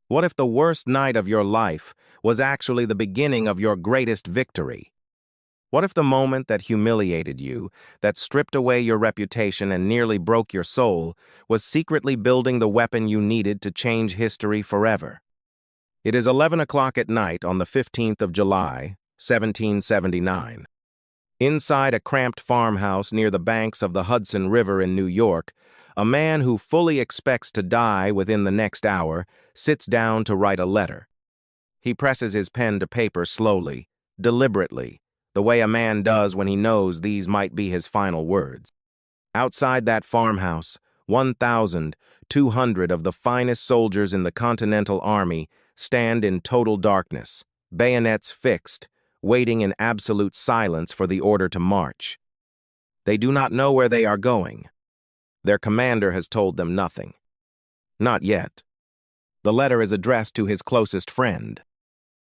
What if the worst night of your life was actually the beginning of your greatest victory? What if the moment that humiliated you, that stripped away your reputation and nearly broke your soul, was secretly building the weapon you needed to change history forever? It is 11 o'clock at night on the 15th of July, 1779. Inside a cramped farmhouse near the banks of the Hudson River in New York, a man who fully expects to die within the next hour sits down to write a letter. He presses his pen to paper slowly, deliberately, the way a man does when he knows these might be his final words. Outside that farmhouse, 1,200 of the finest soldiers in the Continental Army stand in total darkness, bayonets fixed, waiting in absolute silence for the order to march. They do not know where they are going. Their commander has told them nothing. Not yet. The letter is addressed to his closest friend.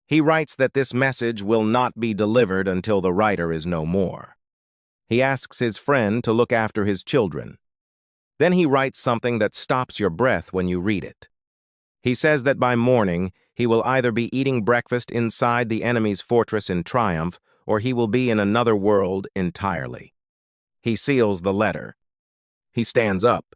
He writes that this message will not be delivered until the writer is no more. He asks his friend to look after his children. Then he writes something that stops your breath when you read it. He says that by morning, he will either be eating breakfast inside the enemy's fortress in triumph, or he will be in another world entirely. He seals the letter. He stands up,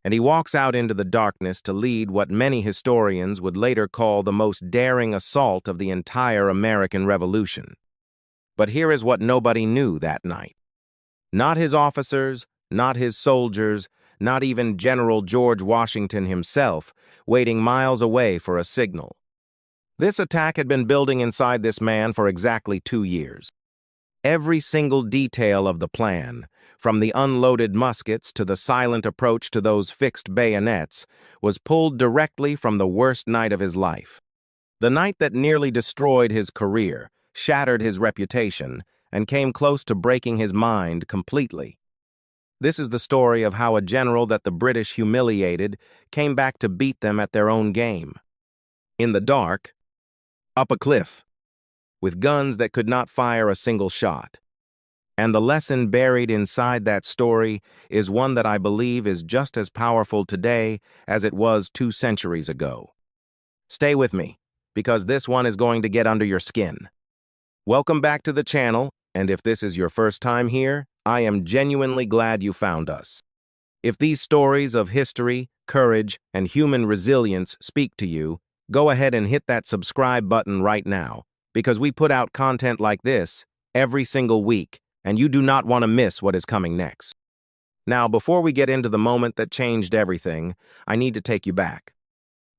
and he walks out into the darkness to lead what many historians would later call the most daring assault of the entire American Revolution. But here is what nobody knew that night. Not his officers, not his soldiers, not even General George Washington himself, waiting miles away for a signal. This attack had been building inside this man for exactly 2 years. Every single detail of the plan, from the unloaded muskets to the silent approach to those fixed bayonets, was pulled directly from the worst night of his life. The night that nearly destroyed his career, shattered his reputation, and came close to breaking his mind completely. This is the story of how a general that the British humiliated came back to beat them at their own game. In the dark, up a cliff, with guns that could not fire a single shot. And the lesson buried inside that story is one that I believe is just as powerful today as it was 2 centuries ago. Stay with me, because this one is going to get under your skin. Welcome back to the channel, and if this is your first time here, I am genuinely glad you found us. If these stories of history, courage, and human resilience speak to you, go ahead and hit that subscribe button right now, because we put out content like this every single week, and you do not want to miss what is coming next. Now, before we get into the moment that changed everything, I need to take you back.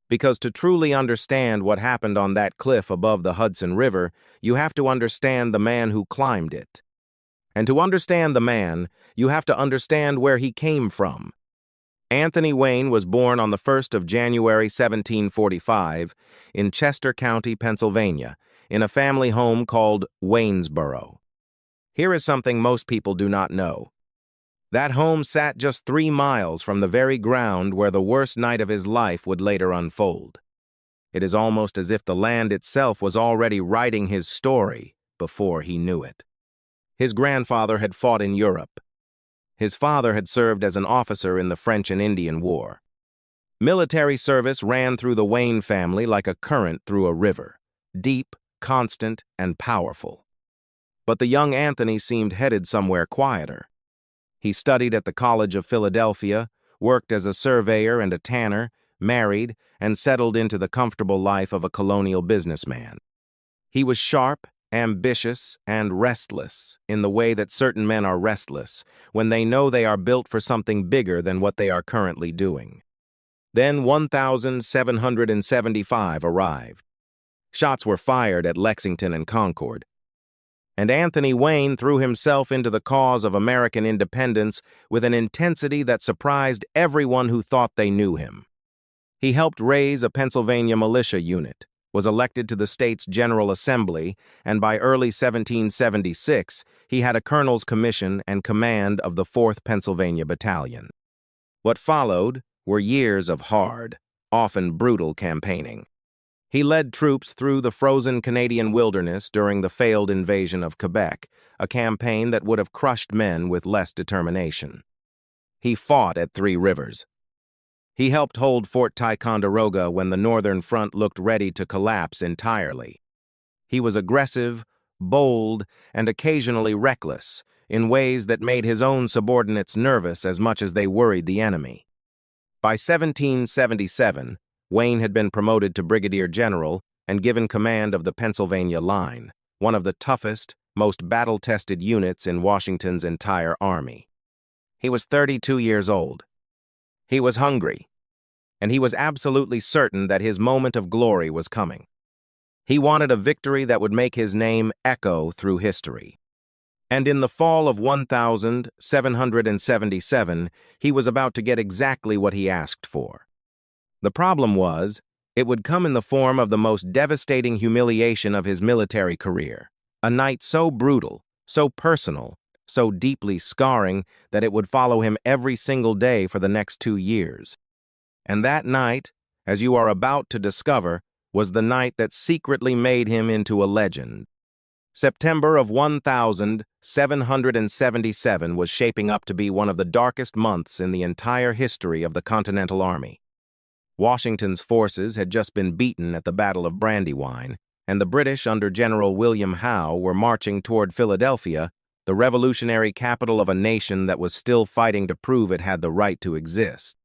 Because to truly understand what happened on that cliff above the Hudson River, you have to understand the man who climbed it. And to understand the man, you have to understand where he came from. Anthony Wayne was born on the 1st of January 1745 in Chester County, Pennsylvania, in a family home called Waynesboro. Here is something most people do not know. That home sat just 3 miles from the very ground where the worst night of his life would later unfold. It is almost as if the land itself was already writing his story before he knew it. His grandfather had fought in Europe. His father had served as an officer in the French and Indian War. Military service ran through the Wayne family like a current through a river, deep, constant, and powerful. But the young Anthony seemed headed somewhere quieter. He studied at the College of Philadelphia, worked as a surveyor and a tanner, married, and settled into the comfortable life of a colonial businessman. He was sharp, ambitious, and restless in the way that certain men are restless when they know they are built for something bigger than what they are currently doing. Then 1,775 arrived. Shots were fired at Lexington and Concord, and Anthony Wayne threw himself into the cause of American independence with an intensity that surprised everyone who thought they knew him. He helped raise a Pennsylvania militia unit, was elected to the state's General Assembly, and by early 1776, he had a colonel's commission and command of the 4th Pennsylvania Battalion. What followed were years of hard, often brutal campaigning. He led troops through the frozen Canadian wilderness during the failed invasion of Quebec, a campaign that would have crushed men with less determination. He fought at 3 Rivers. He helped hold Fort Ticonderoga when the Northern Front looked ready to collapse entirely. He was aggressive, bold, and occasionally reckless, in ways that made his own subordinates nervous as much as they worried the enemy. By 1777, Wayne had been promoted to brigadier general and given command of the Pennsylvania Line, one of the toughest, most battle-tested units in Washington's entire army. He was 32 years old. He was hungry, and he was absolutely certain that his moment of glory was coming. He wanted a victory that would make his name echo through history. And in the fall of 1777, he was about to get exactly what he asked for. The problem was, it would come in the form of the most devastating humiliation of his military career, a night so brutal, so personal, so deeply scarring that it would follow him every single day for the next 2 years. And that night, as you are about to discover, was the night that secretly made him into a legend. September of 1777 was shaping up to be one of the darkest months in the entire history of the Continental Army. Washington's forces had just been beaten at the Battle of Brandywine, and the British under General William Howe were marching toward Philadelphia, the revolutionary capital of a nation that was still fighting to prove it had the right to exist.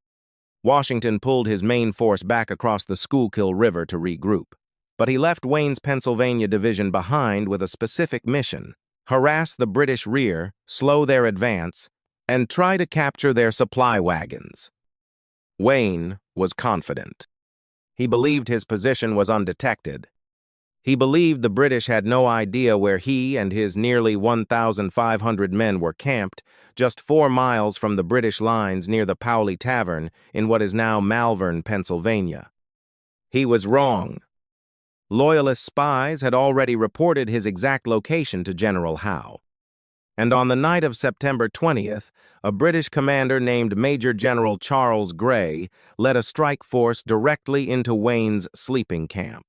Washington pulled his main force back across the Schuylkill River to regroup, but he left Wayne's Pennsylvania division behind with a specific mission: harass the British rear, slow their advance, and try to capture their supply wagons. Wayne was confident. He believed his position was undetected. He believed the British had no idea where he and his nearly 1,500 men were camped, just 4 miles from the British lines near the Powley Tavern in what is now Malvern, Pennsylvania. He was wrong. Loyalist spies had already reported his exact location to General Howe. And on the night of September 20th, a British commander named Major General Charles Gray led a strike force directly into Wayne's sleeping camp.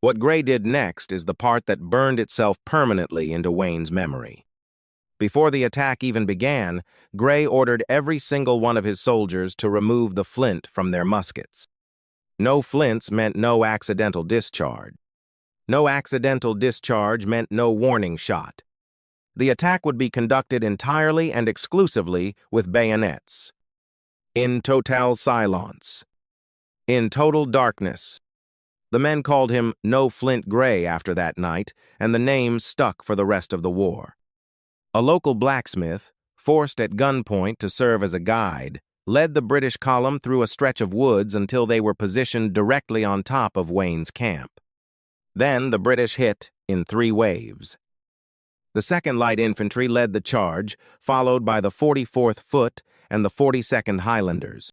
What Gray did next is the part that burned itself permanently into Wayne's memory. Before the attack even began, Gray ordered every single one of his soldiers to remove the flint from their muskets. No flints meant no accidental discharge. No accidental discharge meant no warning shot. The attack would be conducted entirely and exclusively with bayonets. In total silence. In total darkness. The men called him No Flint Gray after that night, and the name stuck for the rest of the war. A local blacksmith, forced at gunpoint to serve as a guide, led the British column through a stretch of woods until they were positioned directly on top of Wayne's camp. Then the British hit in 3 waves. The 2nd Light Infantry led the charge, followed by the 44th Foot and the 42nd Highlanders.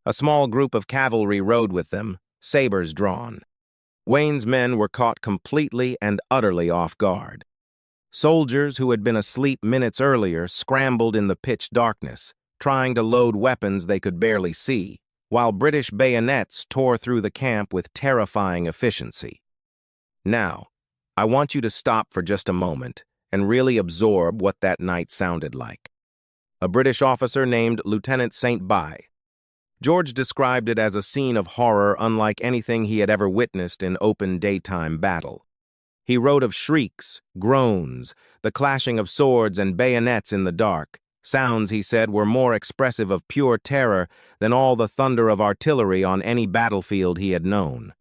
A small group of cavalry rode with them, sabers drawn. Wayne's men were caught completely and utterly off guard. Soldiers who had been asleep minutes earlier scrambled in the pitch darkness, trying to load weapons they could barely see, while British bayonets tore through the camp with terrifying efficiency. Now, I want you to stop for just a moment and really absorb what that night sounded like. A British officer named Lieutenant St. By. George described it as a scene of horror unlike anything he had ever witnessed in open daytime battle. He wrote of shrieks, groans, the clashing of swords and bayonets in the dark. Sounds, he said, were more expressive of pure terror than all the thunder of artillery on any battlefield he had known.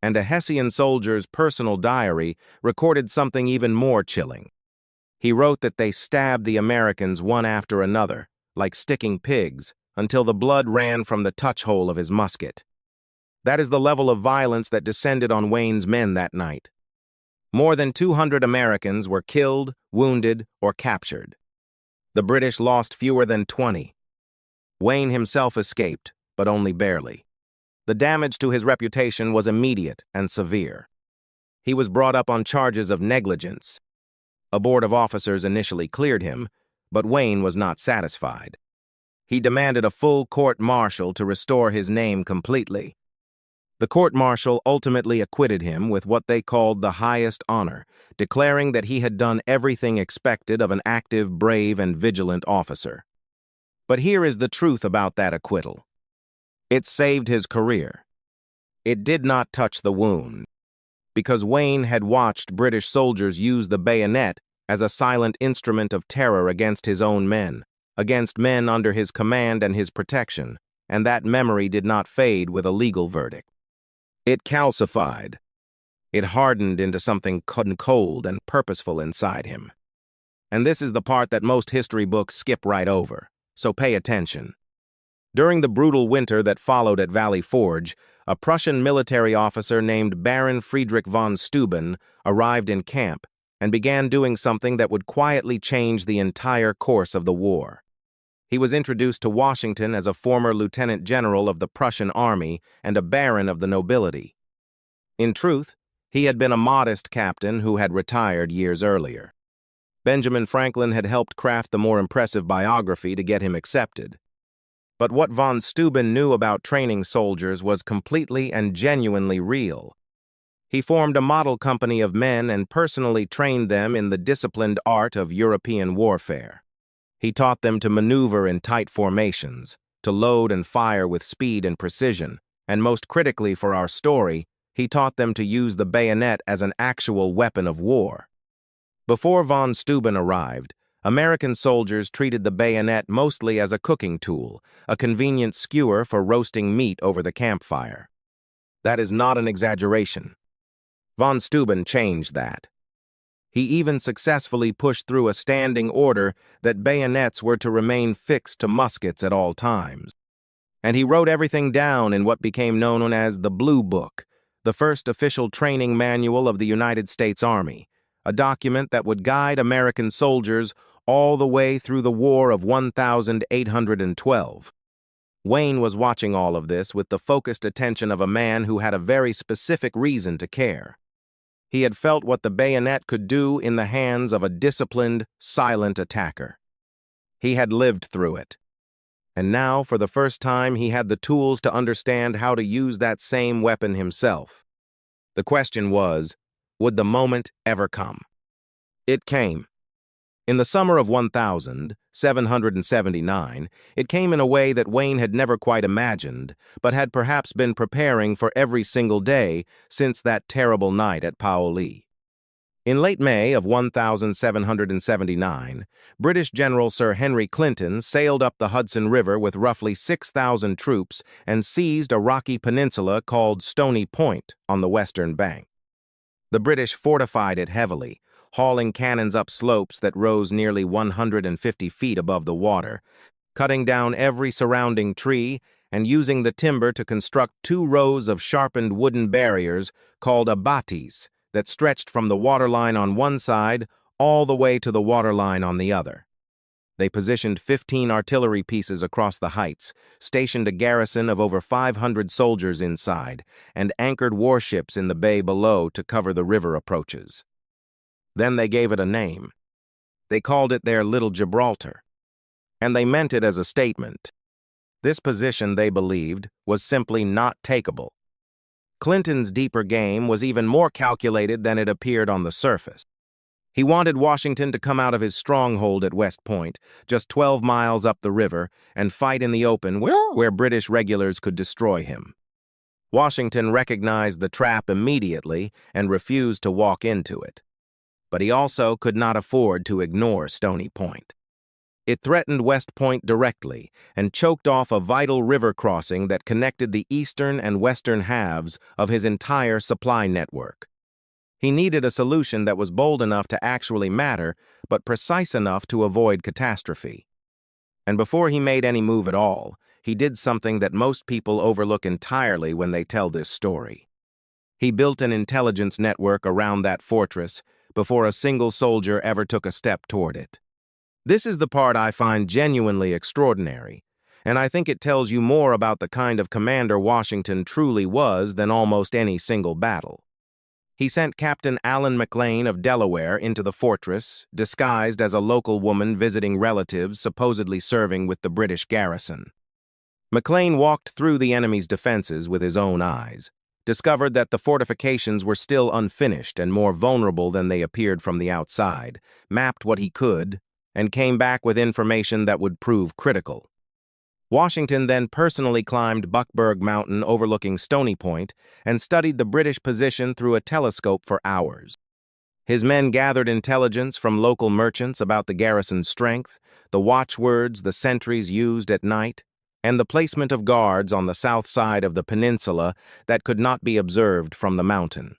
And a Hessian soldier's personal diary recorded something even more chilling. He wrote that they stabbed the Americans one after another, like sticking pigs, until the blood ran from the touch hole of his musket. That is the level of violence that descended on Wayne's men that night. More than 200 Americans were killed, wounded, or captured. The British lost fewer than 20. Wayne himself escaped, but only barely. The damage to his reputation was immediate and severe. He was brought up on charges of negligence. A board of officers initially cleared him, but Wayne was not satisfied. He demanded a full court-martial to restore his name completely. The court-martial ultimately acquitted him with what they called the highest honor, declaring that he had done everything expected of an active, brave, and vigilant officer. But here is the truth about that acquittal. It saved his career. It did not touch the wound, because Wayne had watched British soldiers use the bayonet as a silent instrument of terror against his own men, against men under his command and his protection, and that memory did not fade with a legal verdict. It calcified. It hardened into something cold and purposeful inside him. And this is the part that most history books skip right over, so pay attention. During the brutal winter that followed at Valley Forge, a Prussian military officer named Baron Friedrich von Steuben arrived in camp and began doing something that would quietly change the entire course of the war. He was introduced to Washington as a former lieutenant general of the Prussian army and a baron of the nobility. In truth, he had been a modest captain who had retired years earlier. Benjamin Franklin had helped craft the more impressive biography to get him accepted. But what von Steuben knew about training soldiers was completely and genuinely real. He formed a model company of men and personally trained them in the disciplined art of European warfare. He taught them to maneuver in tight formations, to load and fire with speed and precision, and most critically for our story, he taught them to use the bayonet as an actual weapon of war. Before von Steuben arrived, American soldiers treated the bayonet mostly as a cooking tool, a convenient skewer for roasting meat over the campfire. That is not an exaggeration. Von Steuben changed that. He even successfully pushed through a standing order that bayonets were to remain fixed to muskets at all times. And he wrote everything down in what became known as the Blue Book, the first official training manual of the United States Army, a document that would guide American soldiers all the way through the War of 1812. Wayne was watching all of this with the focused attention of a man who had a very specific reason to care. He had felt what the bayonet could do in the hands of a disciplined, silent attacker. He had lived through it. And now, for the first time, he had the tools to understand how to use that same weapon himself. The question was, would the moment ever come? It came. In the summer of 1779, it came in a way that Wayne had never quite imagined, but had perhaps been preparing for every single day since that terrible night at Paoli. In late May of 1779, British General Sir Henry Clinton sailed up the Hudson River with roughly 6,000 troops and seized a rocky peninsula called Stony Point on the western bank. The British fortified it heavily, hauling cannons up slopes that rose nearly 150 feet above the water, cutting down every surrounding tree and using the timber to construct 2 rows of sharpened wooden barriers called abatis that stretched from the waterline on one side all the way to the waterline on the other. They positioned 15 artillery pieces across the heights, stationed a garrison of over 500 soldiers inside, and anchored warships in the bay below to cover the river approaches. Then they gave it a name. They called it their Little Gibraltar. And they meant it as a statement. This position, they believed, was simply not takeable. Clinton's deeper game was even more calculated than it appeared on the surface. He wanted Washington to come out of his stronghold at West Point, just 12 miles up the river, and fight in the open where British regulars could destroy him. Washington recognized the trap immediately and refused to walk into it. But he also could not afford to ignore Stony Point. It threatened West Point directly and choked off a vital river crossing that connected the eastern and western halves of his entire supply network. He needed a solution that was bold enough to actually matter, but precise enough to avoid catastrophe. And before he made any move at all, he did something that most people overlook entirely when they tell this story. He built an intelligence network around that fortress before a single soldier ever took a step toward it. This is the part I find genuinely extraordinary, and I think it tells you more about the kind of commander Washington truly was than almost any single battle. He sent Captain Allen McLean of Delaware into the fortress, disguised as a local woman visiting relatives supposedly serving with the British garrison. McLean walked through the enemy's defenses with his own eyes, discovered that the fortifications were still unfinished and more vulnerable than they appeared from the outside, mapped what he could, and came back with information that would prove critical. Washington then personally climbed Buckberg Mountain overlooking Stony Point and studied the British position through a telescope for hours. His men gathered intelligence from local merchants about the garrison's strength, the watchwords the sentries used at night, and the placement of guards on the south side of the peninsula that could not be observed from the mountain.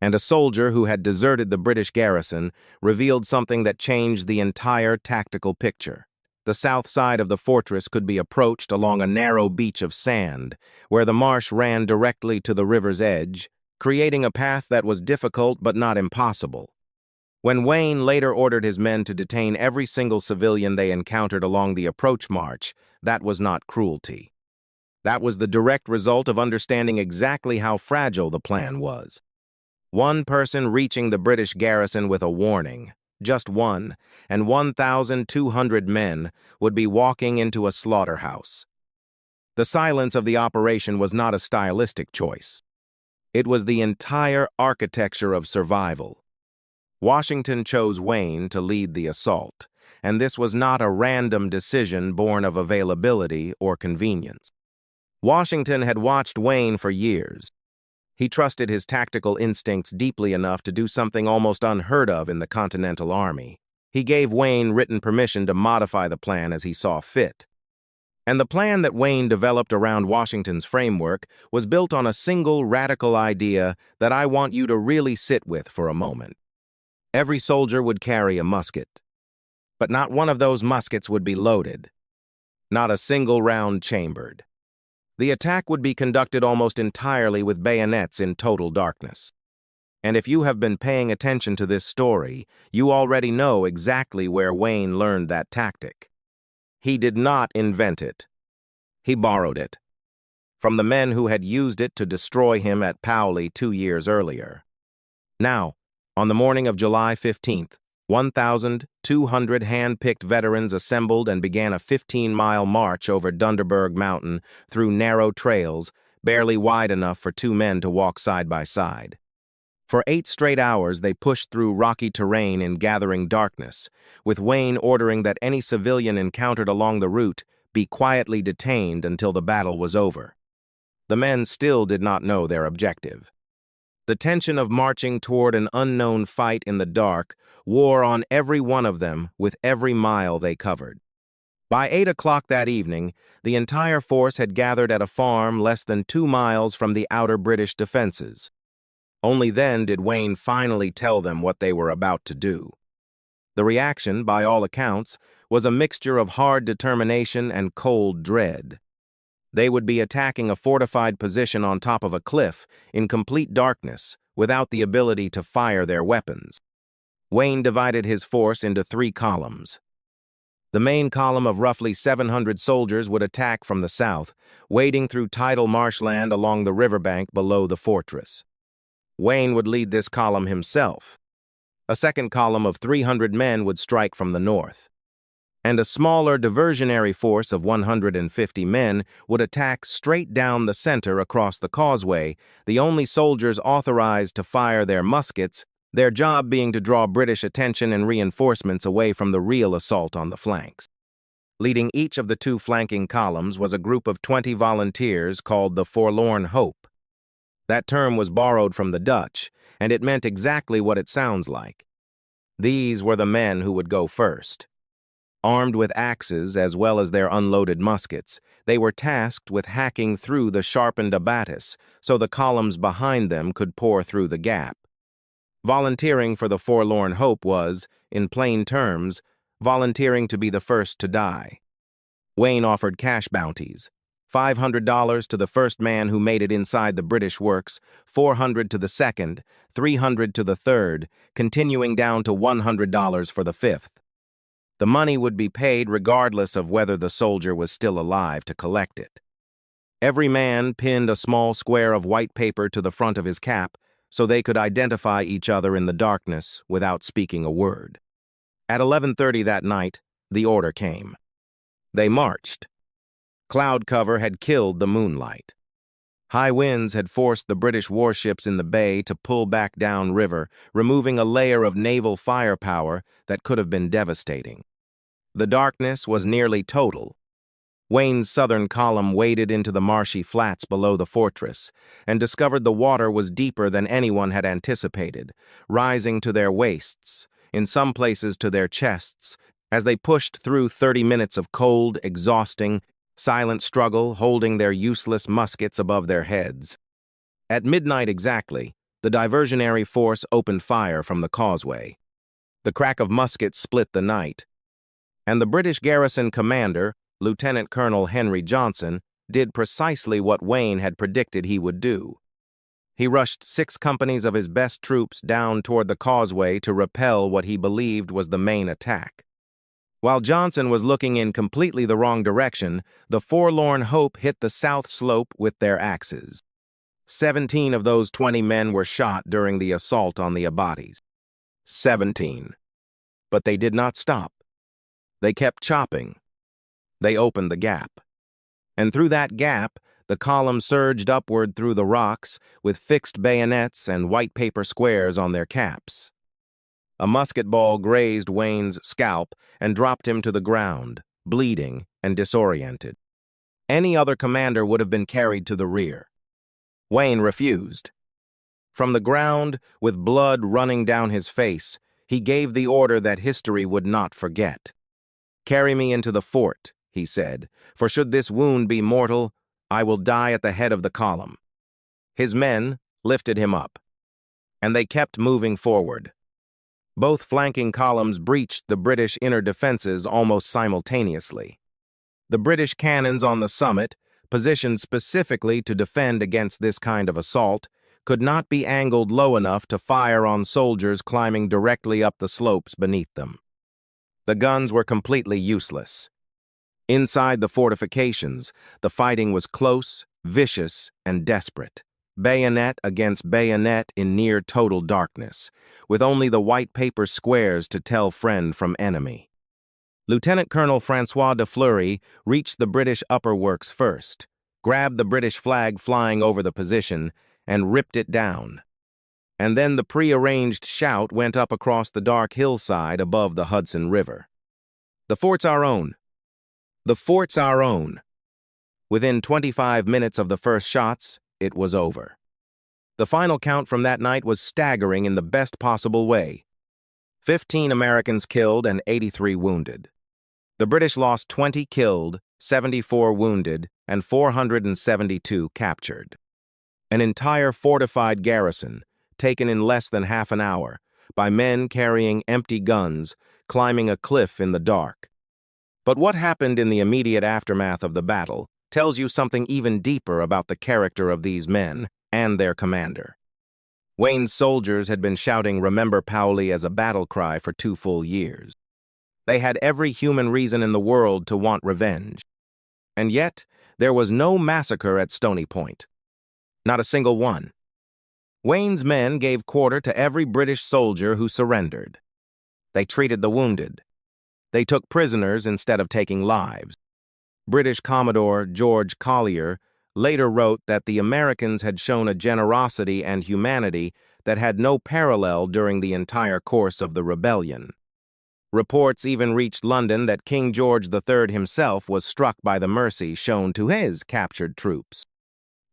And a soldier who had deserted the British garrison revealed something that changed the entire tactical picture. The south side of the fortress could be approached along a narrow beach of sand, where the marsh ran directly to the river's edge, creating a path that was difficult but not impossible. When Wayne later ordered his men to detain every single civilian they encountered along the approach march, that was not cruelty. That was the direct result of understanding exactly how fragile the plan was. One person reaching the British garrison with a warning, just one, and 1,200 men would be walking into a slaughterhouse. The silence of the operation was not a stylistic choice. It was the entire architecture of survival. Washington chose Wayne to lead the assault, and this was not a random decision born of availability or convenience. Washington had watched Wayne for years. He trusted his tactical instincts deeply enough to do something almost unheard of in the Continental Army. He gave Wayne written permission to modify the plan as he saw fit. And the plan that Wayne developed around Washington's framework was built on a single radical idea that I want you to really sit with for a moment. Every soldier would carry a musket, but not one of those muskets would be loaded, not a single round chambered. The attack would be conducted almost entirely with bayonets in total darkness. And if you have been paying attention to this story, you already know exactly where Wayne learned that tactic. He did not invent it. He borrowed it from the men who had used it to destroy him at Powley 2 years earlier. Now, on the morning of July 15th, 1,200 hand-picked veterans assembled and began a 15-mile march over Dunderberg Mountain through narrow trails, barely wide enough for 2 men to walk side by side. For 8 straight hours, they pushed through rocky terrain in gathering darkness, with Wayne ordering that any civilian encountered along the route be quietly detained until the battle was over. The men still did not know their objective. The tension of marching toward an unknown fight in the dark wore on every one of them with every mile they covered. By 8 o'clock that evening, the entire force had gathered at a farm less than 2 miles from the outer British defenses. Only then did Wayne finally tell them what they were about to do. The reaction, by all accounts, was a mixture of hard determination and cold dread. They would be attacking a fortified position on top of a cliff in complete darkness without the ability to fire their weapons. Wayne divided his force into 3 columns. The main column of roughly 700 soldiers would attack from the south, wading through tidal marshland along the riverbank below the fortress. Wayne would lead this column himself. A second column of 300 men would strike from the north. And a smaller diversionary force of 150 men would attack straight down the center across the causeway, the only soldiers authorized to fire their muskets, their job being to draw British attention and reinforcements away from the real assault on the flanks. Leading each of the 2 flanking columns was a group of 20 volunteers called the Forlorn Hope. That term was borrowed from the Dutch, and it meant exactly what it sounds like. These were the men who would go first. Armed with axes as well as their unloaded muskets, they were tasked with hacking through the sharpened abatis so the columns behind them could pour through the gap. Volunteering for the Forlorn Hope was, in plain terms, volunteering to be the first to die. Wayne offered cash bounties, $500 to the first man who made it inside the British works, $400 to the second, $300 to the third, continuing down to $100 for the fifth. The money would be paid regardless of whether the soldier was still alive to collect it. Every man pinned a small square of white paper to the front of his cap so they could identify each other in the darkness without speaking a word. At 11:30 that night, the order came. They marched. Cloud cover had killed the moonlight. High winds had forced the British warships in the bay to pull back downriver, removing a layer of naval firepower that could have been devastating. The darkness was nearly total. Wayne's southern column waded into the marshy flats below the fortress and discovered the water was deeper than anyone had anticipated, rising to their waists, in some places to their chests, as they pushed through 30 minutes of cold, exhausting, silent struggle, holding their useless muskets above their heads. At midnight exactly, the diversionary force opened fire from the causeway. The crack of muskets split the night, and the British garrison commander, Lieutenant Colonel Henry Johnson, did precisely what Wayne had predicted he would do. He rushed 6 companies of his best troops down toward the causeway to repel what he believed was the main attack. While Johnson was looking in completely the wrong direction, the forlorn hope hit the south slope with their axes. 17 of those 20 men were shot during the assault on the abatis. 17. But they did not stop. They kept chopping. They opened the gap. And through that gap, the column surged upward through the rocks with fixed bayonets and white paper squares on their caps. A musket ball grazed Wayne's scalp and dropped him to the ground, bleeding and disoriented. Any other commander would have been carried to the rear. Wayne refused. From the ground, with blood running down his face, he gave the order that history would not forget. "Carry me into the fort," he said, "for should this wound be mortal, I will die at the head of the column." His men lifted him up, and they kept moving forward. Both flanking columns breached the British inner defenses almost simultaneously. The British cannons on the summit, positioned specifically to defend against this kind of assault, could not be angled low enough to fire on soldiers climbing directly up the slopes beneath them. The guns were completely useless. Inside the fortifications, the fighting was close, vicious, and desperate. Bayonet against bayonet in near total darkness, with only the white paper squares to tell friend from enemy. Lieutenant Colonel Francois de Fleury reached the British upper works first, grabbed the British flag flying over the position, and ripped it down. And then the prearranged shout went up across the dark hillside above the Hudson River. "The fort's our own! The fort's our own!" Within 25 minutes of the first shots, it was over. The final count from that night was staggering in the best possible way. 15 Americans killed and 83 wounded. The British lost 20 killed, 74 wounded, and 472 captured. An entire fortified garrison, taken in less than half an hour, by men carrying empty guns, climbing a cliff in the dark. But what happened in the immediate aftermath of the battle tells you something even deeper about the character of these men and their commander. Wayne's soldiers had been shouting "Remember Paoli" as a battle cry for 2 full years. They had every human reason in the world to want revenge. And yet, there was no massacre at Stony Point. Not a single one. Wayne's men gave quarter to every British soldier who surrendered. They treated the wounded. They took prisoners instead of taking lives. British Commodore George Collier later wrote that the Americans had shown a generosity and humanity that had no parallel during the entire course of the rebellion. Reports even reached London that King George III himself was struck by the mercy shown to his captured troops.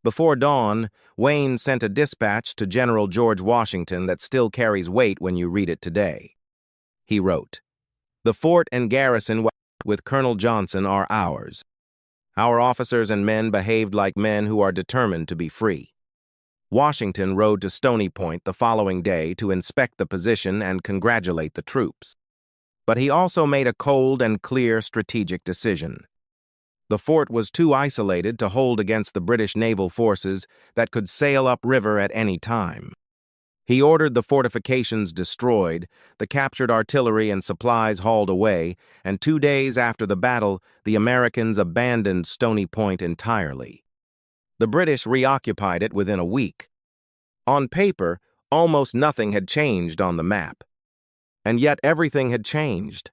Before dawn, Wayne sent a dispatch to General George Washington that still carries weight when you read it today. He wrote, "The fort and garrison with Colonel Johnson are ours. Our officers and men behaved like men who are determined to be free." Washington rode to Stony Point the following day to inspect the position and congratulate the troops. But he also made a cold and clear strategic decision. The fort was too isolated to hold against the British naval forces that could sail upriver at any time. He ordered the fortifications destroyed, the captured artillery and supplies hauled away, and 2 days after the battle, the Americans abandoned Stony Point entirely. The British reoccupied it within a week. On paper, almost nothing had changed on the map. And yet everything had changed.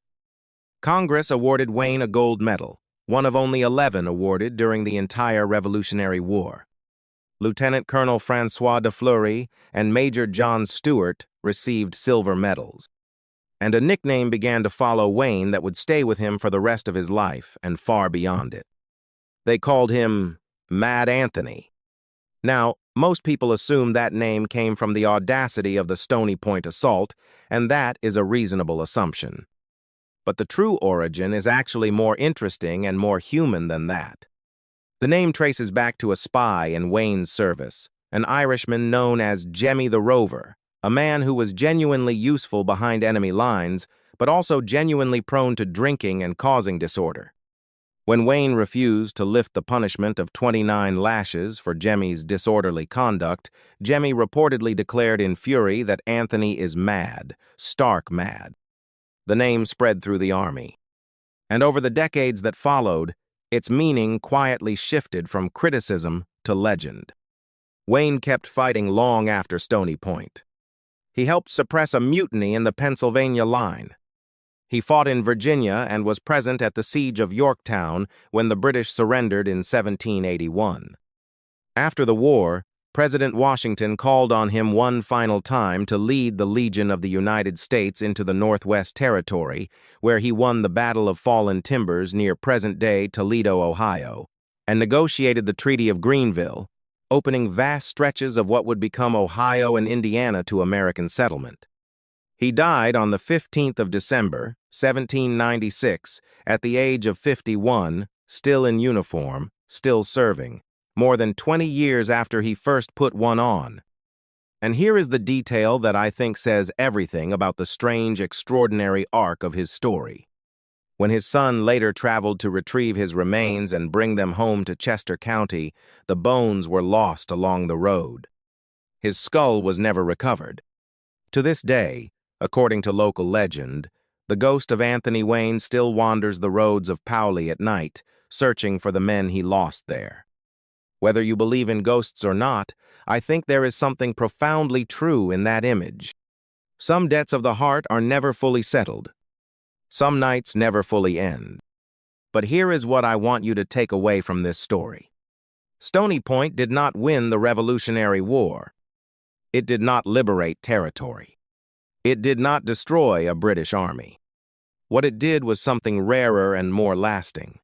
Congress awarded Wayne a gold medal, one of only 11 awarded during the entire Revolutionary War. Lieutenant Colonel Francois de Fleury and Major John Stewart received silver medals. And a nickname began to follow Wayne that would stay with him for the rest of his life and far beyond it. They called him Mad Anthony. Now, most people assume that name came from the audacity of the Stony Point assault, and that is a reasonable assumption. But the true origin is actually more interesting and more human than that. The name traces back to a spy in Wayne's service, an Irishman known as Jemmy the Rover, a man who was genuinely useful behind enemy lines, but also genuinely prone to drinking and causing disorder. When Wayne refused to lift the punishment of 29 lashes for Jemmy's disorderly conduct, Jemmy reportedly declared in fury that Anthony is mad, stark mad. The name spread through the army, and over the decades that followed, its meaning quietly shifted from criticism to legend. Wayne kept fighting long after Stony Point. He helped suppress a mutiny in the Pennsylvania line. He fought in Virginia and was present at the siege of Yorktown when the British surrendered in 1781. After the war, President Washington called on him one final time to lead the Legion of the United States into the Northwest Territory, where he won the Battle of Fallen Timbers near present-day Toledo, Ohio, and negotiated the Treaty of Greenville, opening vast stretches of what would become Ohio and Indiana to American settlement. He died on the 15th of December, 1796, at the age of 51, still in uniform, still serving, more than 20 years after he first put one on. And here is the detail that I think says everything about the strange, extraordinary arc of his story. When his son later traveled to retrieve his remains and bring them home to Chester County, the bones were lost along the road. His skull was never recovered. To this day, according to local legend, the ghost of Anthony Wayne still wanders the roads of Powley at night, searching for the men he lost there. Whether you believe in ghosts or not, I think there is something profoundly true in that image. Some debts of the heart are never fully settled. Some nights never fully end. But here is what I want you to take away from this story. Stony Point did not win the Revolutionary War. It did not liberate territory. It did not destroy a British army. What it did was something rarer and more lasting.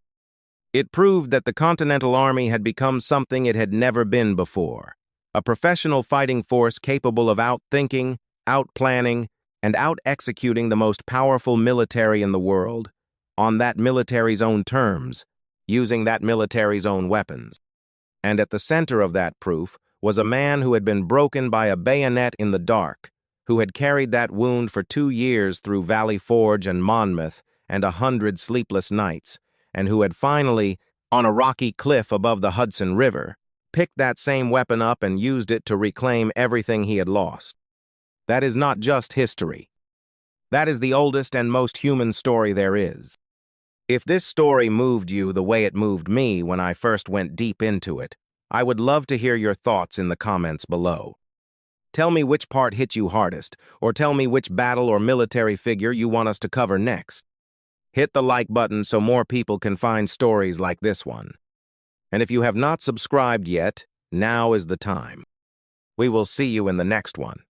It proved that the Continental Army had become something it had never been before, a professional fighting force capable of outthinking, outplanning, and out-executing the most powerful military in the world, on that military's own terms, using that military's own weapons. And at the center of that proof was a man who had been broken by a bayonet in the dark, who had carried that wound for 2 years through Valley Forge and Monmouth and 100 sleepless nights, and who had finally, on a rocky cliff above the Hudson River, picked that same weapon up and used it to reclaim everything he had lost. That is not just history. That is the oldest and most human story there is. If this story moved you the way it moved me when I first went deep into it, I would love to hear your thoughts in the comments below. Tell me which part hit you hardest, or tell me which battle or military figure you want us to cover next. Hit the like button so more people can find stories like this one. And if you have not subscribed yet, now is the time. We will see you in the next one.